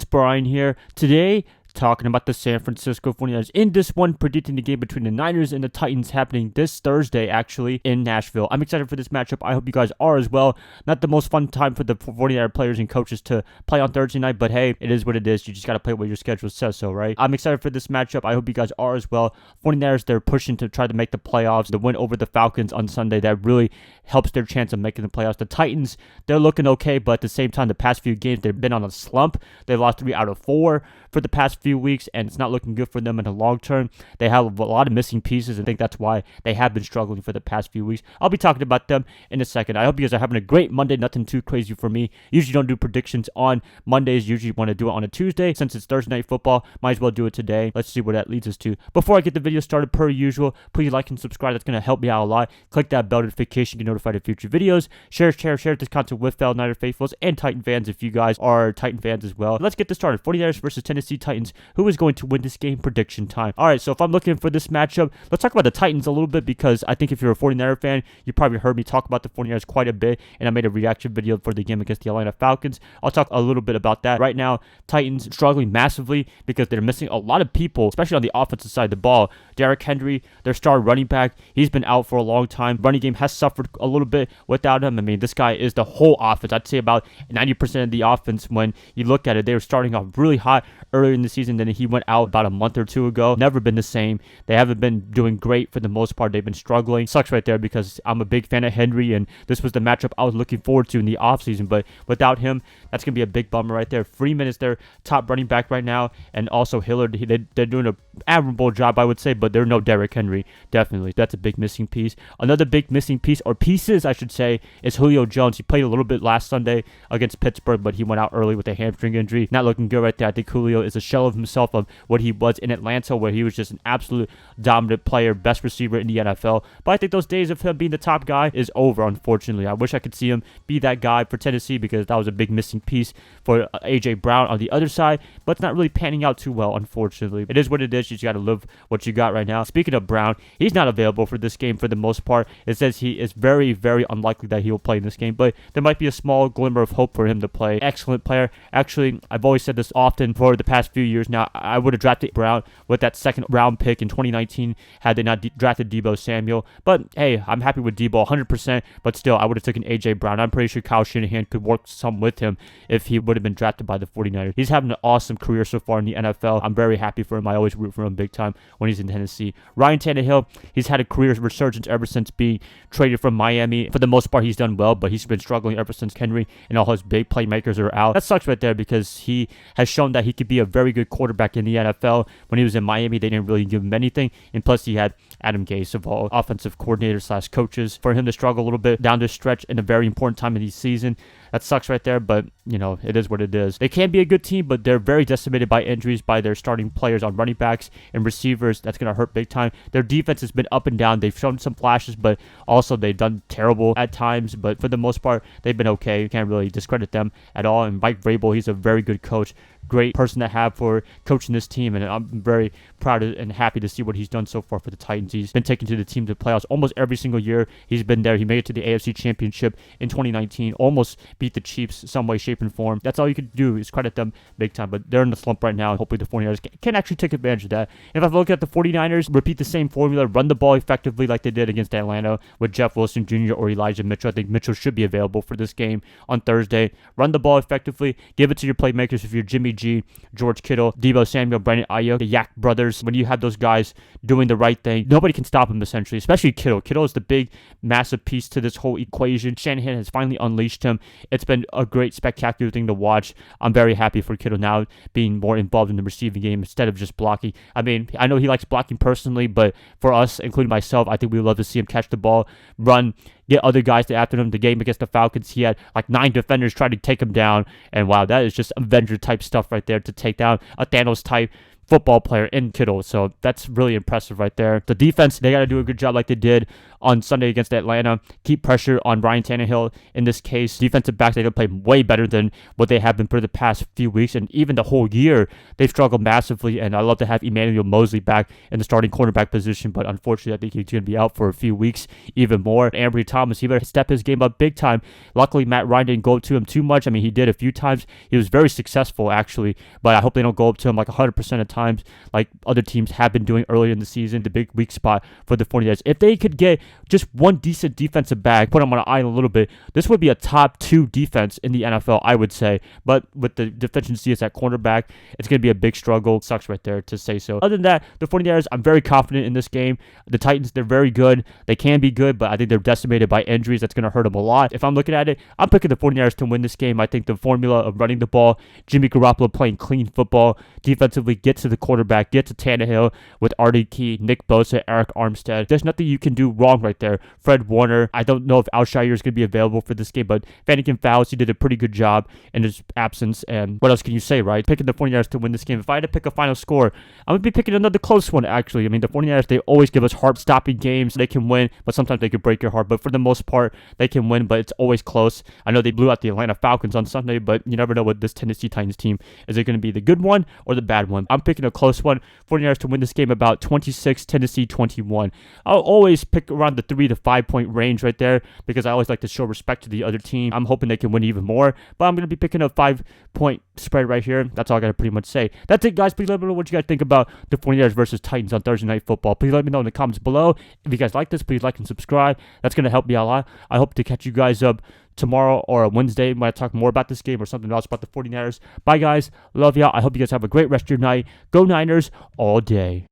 Brian here. Today, talking about the San Francisco 49ers. In this one, predicting the game between the Niners and the Titans happening this Thursday, actually, in Nashville. I'm excited for this matchup. I hope you guys are as well. Not the most fun time for the 49er players and coaches to play on Thursday night, but hey, it is what it is. You just got to play what your schedule says so, right? I'm excited for this matchup. I hope you guys are as well. 49ers, they're pushing to try to make the playoffs. The win over the Falcons on Sunday, that really helps their chance of making the playoffs. The Titans, they're looking okay, but at the same time, the past few games, they've been on a slump. They've lost 3 out of 4 for the past few weeks, and it's not looking good for them in the long term. They have a lot of missing pieces, and I think that's why they have been struggling for the past few weeks. I'll be talking about them in a second. I hope you guys are having a great Monday. Nothing too crazy for me. Usually don't do predictions on Mondays. Usually want to do it on a Tuesday. Since it's Thursday Night Football, might as well do it today. Let's see where that leads us to. Before I get the video started, per usual, please like and subscribe. That's going to help me out a lot. Click that bell notification to get notified of future videos. Share this content with fellow Niner faithfuls and Titan fans if you guys are Titan fans as well. Let's get this started. 49ers versus Tennessee Titans. Who is going to win this game? Prediction time. All right, so if I'm looking for this matchup, let's talk about the Titans a little bit, because I think if you're a 49er fan, you probably heard me talk about the 49ers quite a bit, and I made a reaction video for the game against the Atlanta Falcons. I'll talk a little bit about that. Right now, Titans struggling massively because they're missing a lot of people, especially on the offensive side of the ball. Derrick Henry, their star running back, he's been out for a long time. Running game has suffered a little bit without him. I mean, this guy is the whole offense. I'd say about 90% of the offense. When you look at it, they were starting off really hot earlier in the season, then he went out about a month or two ago. Never been the same. They haven't been doing great for the most part. They've been struggling. Sucks right there, because I'm a big fan of Henry, and this was the matchup I was looking forward to in the offseason. But without him, that's going to be a big bummer right there. Freeman is their top running back right now, and also Hillard. They're doing an admirable job, I would say, but they're no Derrick Henry. Definitely. That's a big missing piece. Another big missing piece, or pieces, I should say, is Julio Jones. He played a little bit last Sunday against Pittsburgh, but he went out early with a hamstring injury. Not looking good right there. I think Julio is a shell of himself of what he was in Atlanta, where he was just an absolute dominant player, best receiver in the NFL. But I think those days of him being the top guy is over, unfortunately. I wish I could see him be that guy for Tennessee, because that was a big missing piece for A.J. Brown on the other side, but it's not really panning out too well, unfortunately. It is what it is. You just got to live what you got right now. Speaking of Brown, he's not available for this game for the most part. It says he is very, very unlikely that he will play in this game, but there might be a small glimmer of hope for him to play. Excellent player. Actually, I've always said this often for the past few years now. I would have drafted Brown with that second round pick in 2019 had they not drafted Deebo Samuel. But hey, I'm happy with Deebo 100%, but still, I would have taken A.J. Brown. I'm pretty sure Kyle Shanahan could work some with him if he would have been drafted by the 49ers. He's having an awesome career so far in the NFL. I'm very happy for him. I always root for him big time when he's in Tennessee. Ryan Tannehill, he's had a career resurgence ever since being traded from Miami. For the most part, he's done well, but he's been struggling ever since Henry and all his big playmakers are out. That sucks right there, because he has shown that he could be a very good quarterback in the NFL. When he was in Miami, they didn't really give him anything, and plus he had Adam Gase of all offensive coordinators / coaches. For him to struggle a little bit down this stretch in a very important time of the season, that sucks right there, but you know, it is what it is. They can be a good team, but they're very decimated by injuries by their starting players on running backs and receivers. That's going to hurt big time. Their defense has been up and down. They've shown some flashes, but also they've done terrible at times, but for the most part, they've been okay. You can't really discredit them at all. And Mike Vrabel, he's a very good coach. Great person to have for coaching this team, and I'm very proud and happy to see what he's done so far for the Titans. He's been taking to the team to playoffs almost every single year. He's been there. He made it to the AFC Championship in 2019, almost beat the Chiefs some way, shape, and form. That's all you could do is credit them big time, but they're in the slump right now. Hopefully the 49ers can actually take advantage of that. If I look at the 49ers, repeat the same formula, run the ball effectively like they did against Atlanta with Jeff Wilson Jr. or Elijah Mitchell. I think Mitchell should be available for this game on Thursday. Run the ball effectively. Give it to your playmakers if you're Jimmy G, George Kittle, Deebo Samuel, Brandon Ayuk, the Yak brothers. When you have those guys doing the right thing, nobody can stop them, essentially, especially Kittle. Kittle is the big, massive piece to this whole equation. Shanahan has finally unleashed him. It's been a great, spectacular thing to watch. I'm very happy for Kittle now being more involved in the receiving game instead of just blocking. I mean, I know he likes blocking personally, but for us, including myself, I think we would love to see him catch the ball, run, get other guys to after him. The game against the Falcons, he had like 9 defenders try to take him down, and wow, that is just Avenger type stuff right there to take down a Thanos type football player in Kittle. So that's really impressive right there. The defense, they got to do a good job like they did on Sunday against Atlanta. Keep pressure on Ryan Tannehill. In this case, defensive backs, they can play way better than what they have been for the past few weeks, and even the whole year, they've struggled massively, and I love to have Emmanuel Mosley back in the starting cornerback position, but unfortunately, I think he's going to be out for a few weeks even more. Ambry Thomas, he better step his game up big time. Luckily, Matt Ryan didn't go to him too much. I mean, he did a few times. He was very successful, actually, but I hope they don't go up to him like 100% of times like other teams have been doing earlier in the season. The big weak spot for the 49ers. If they could get just one decent defensive back, put them on an island a little bit, this would be a top 2 defense in the NFL, I would say. But with the deficiencies at cornerback, it's going to be a big struggle. Sucks right there to say so. Other than that, the 49ers, I'm very confident in this game. The Titans, they're very good. They can be good, but I think they're decimated by injuries. That's going to hurt them a lot. If I'm looking at it, I'm picking the 49ers to win this game. I think the formula of running the ball, Jimmy Garoppolo playing clean football, defensively get to the quarterback, get to Tannehill with Artie Key, Nick Bosa, Eric Armstead. There's nothing you can do wrong right there. Fred Warner, I don't know if Alshire is going to be available for this game, but Fanigan Fauci did a pretty good job in his absence. And what else can you say, right? Picking the 49ers to win this game. If I had to pick a final score, I'm going to be picking another close one, actually. I mean, the 49ers, they always give us heart-stopping games. They can win, but sometimes they can break your heart. But for the most part, they can win, but it's always close. I know they blew out the Atlanta Falcons on Sunday, but you never know what this Tennessee Titans team is. It going to be the good one or the bad one? I'm picking a close one. 49ers to win this game about 26, Tennessee 21. I'll always pick around the 3 to 5 point range right there because I always like to show respect to the other team. I'm hoping they can win even more, but I'm going to be picking a 5-point spread right here. That's all I got to pretty much say. That's it, guys. Please let me know what you guys think about the 49ers versus Titans on Thursday Night Football. Please let me know in the comments below. If you guys like this, please like and subscribe. That's going to help me out a lot. I hope to catch you guys up tomorrow or Wednesday when I talk more about this game or something else about the 49ers. Bye, guys. Love y'all. I hope you guys have a great rest of your night. Go Niners all day.